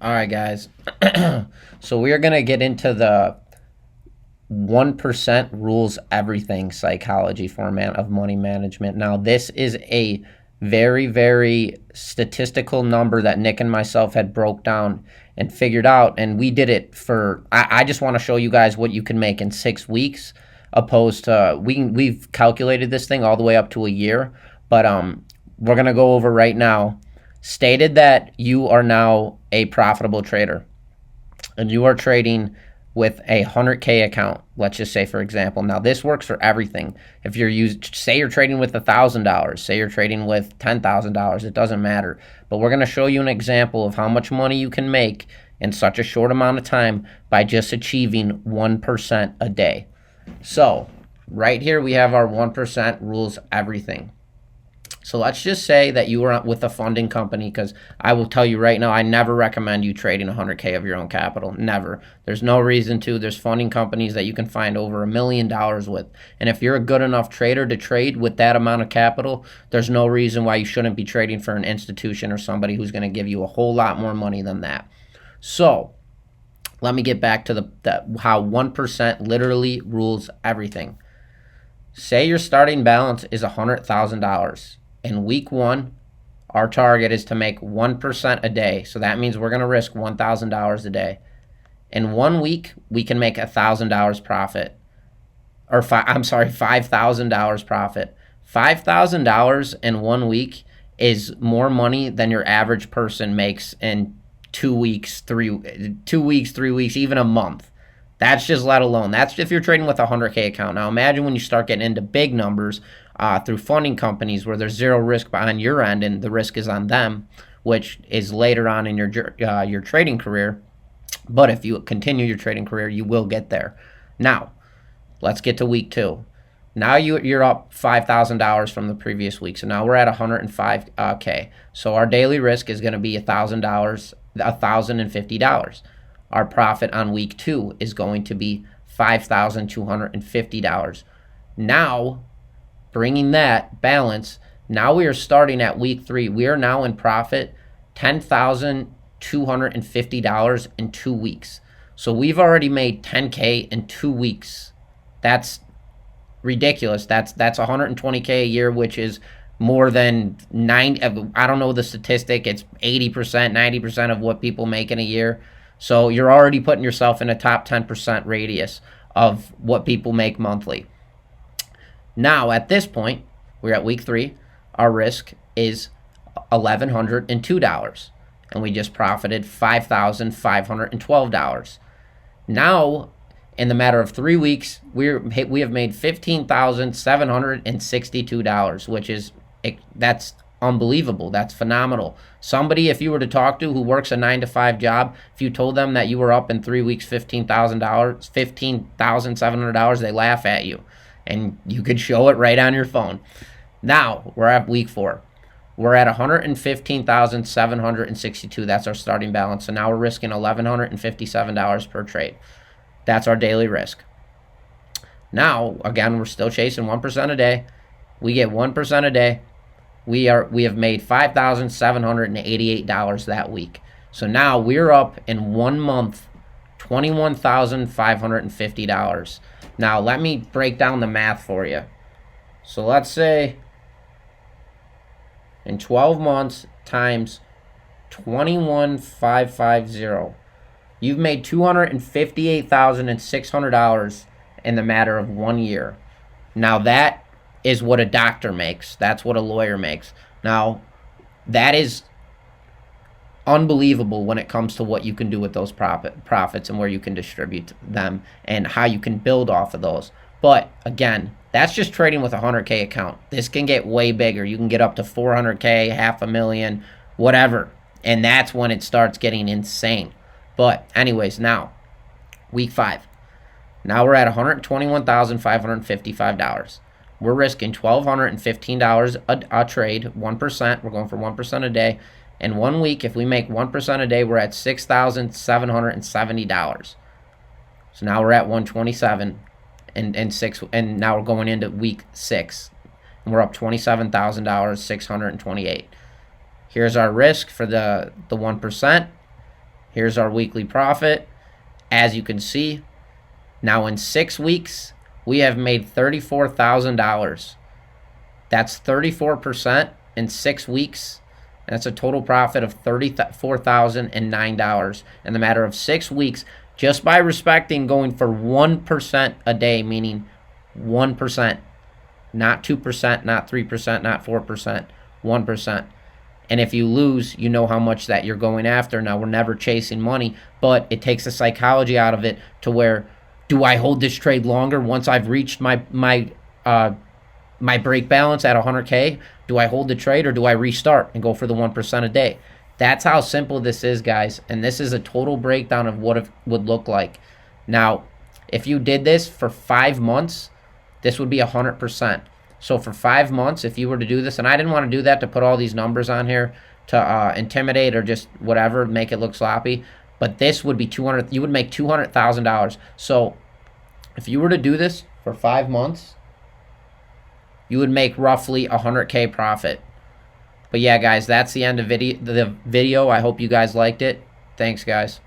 All right, guys. So we are going to get into the 1% rules everything psychology format of money management. Now, this is a very, very statistical number that Nick and myself had broke down and figured out. And we did it for, I just want to show you guys what you can make in 6 weeks, opposed to, we've calculated this thing all the way up to a year. But we're going to go over right now. Stated that you are now a profitable trader and you are trading with a 100K account, let's just say, for example. Now, this works for everything. If say you're trading with $1,000, say you're trading with $10,000, it doesn't matter. But we're going to show you an example of how much money you can make in such a short amount of time by just achieving 1% a day. So, right here we have our 1% rules everything. So let's just say that you were with a funding company, because I will tell you right now, I never recommend you trading 100K of your own capital. Never. There's no reason to. There's funding companies that you can find over $1 million with. And if you're a good enough trader to trade with that amount of capital, there's no reason why you shouldn't be trading for an institution or somebody who's going to give you a whole lot more money than that. So let me get back to how 1% literally rules everything. Say your starting balance is $100,000. In week one, our target is to make 1% a day. So that means we're going to risk $1,000 a day. In 1 week, we can make $1,000 profit. $5,000 profit. $5,000 in 1 week is more money than your average person makes in 2 weeks, 3 weeks, even a month. That's just let alone. That's if you're trading with a 100K account. Now imagine when you start getting into big numbers through funding companies where there's zero risk on your end and the risk is on them, which is later on in your trading career. But if you continue your trading career, you will get there. Now, let's get to week two. Now you're up $5,000 from the previous week. So now we're at $105K. So our daily risk is going to be $1,050. Our profit on week two is going to be $5,250. Now, bringing that balance, now we are starting at week three. We are now in profit $10,250 in 2 weeks. So we've already made 10K in 2 weeks. That's ridiculous. That's 120K a year, which is more than 90. I don't know the statistic. It's 80%, 90% of what people make in a year. So you're already putting yourself in a top 10% radius of what people make monthly. Now, at this point, we're at week three. Our risk is $1,102, and we just profited $5,512. Now, in the matter of 3 weeks, we have made $15,762, which is that's unbelievable. That's phenomenal. Somebody, if you were to talk to who works a 9-to-5 job, if you told them that you were up in 3 weeks $15,700, they laugh at you. And you could show it right on your phone. Now, we're at week four. We're at $115,762. That's our starting balance. So now we're risking $1,157 per trade. That's our daily risk. Now, again, we're still chasing 1% a day. We get 1% a day. We have made $5,788 that week. So now we're up in 1 month, $21,550. Now let me break down the math for you. So let's say in 12 months times 21,550, you've made $258,600 in the matter of 1 year. Now that is what a doctor makes. That's what a lawyer makes. Now, that is unbelievable when it comes to what you can do with those profits and where you can distribute them and how you can build off of those. But again, that's just trading with a 100K account. This can get way bigger. You can get up to 400K, $500,000, whatever. And that's when it starts getting insane. But anyways, now, week five. Now we're at $121,555. We're risking $1,215 a trade, 1%. We're going for 1% a day. In 1 week, if we make 1% a day, we're at $6,770. So now we're at 127 and now we're going into week 6. And we're up $27,628. Here's our risk for the 1%. Here's our weekly profit. As you can see, now in 6 weeks, we have made $34,000. That's 34% in 6 weeks. And that's a total profit of $34,009 in the matter of 6 weeks, just by respecting going for 1% a day, meaning 1%, not 2%, not 3%, not 4%, 1%. And if you lose, you know how much that you're going after. Now, we're never chasing money, but it takes the psychology out of it to where, do I hold this trade longer once I've reached my break balance at 100K? Do I hold the trade, or do I restart and go for the 1% a day? That's how simple this is, guys. And this is a total breakdown of what it would look like. Now, if you did this for 5 months, this would be 100%. So for 5 months, if you were to do this, and I didn't want to do that to put all these numbers on here to intimidate or just whatever, make it look sloppy, but this would be you would make $200,000. So if you were to do this for 5 months, you would make roughly 100K profit. But yeah, guys, that's the end of the video. I hope you guys liked it. Thanks, guys.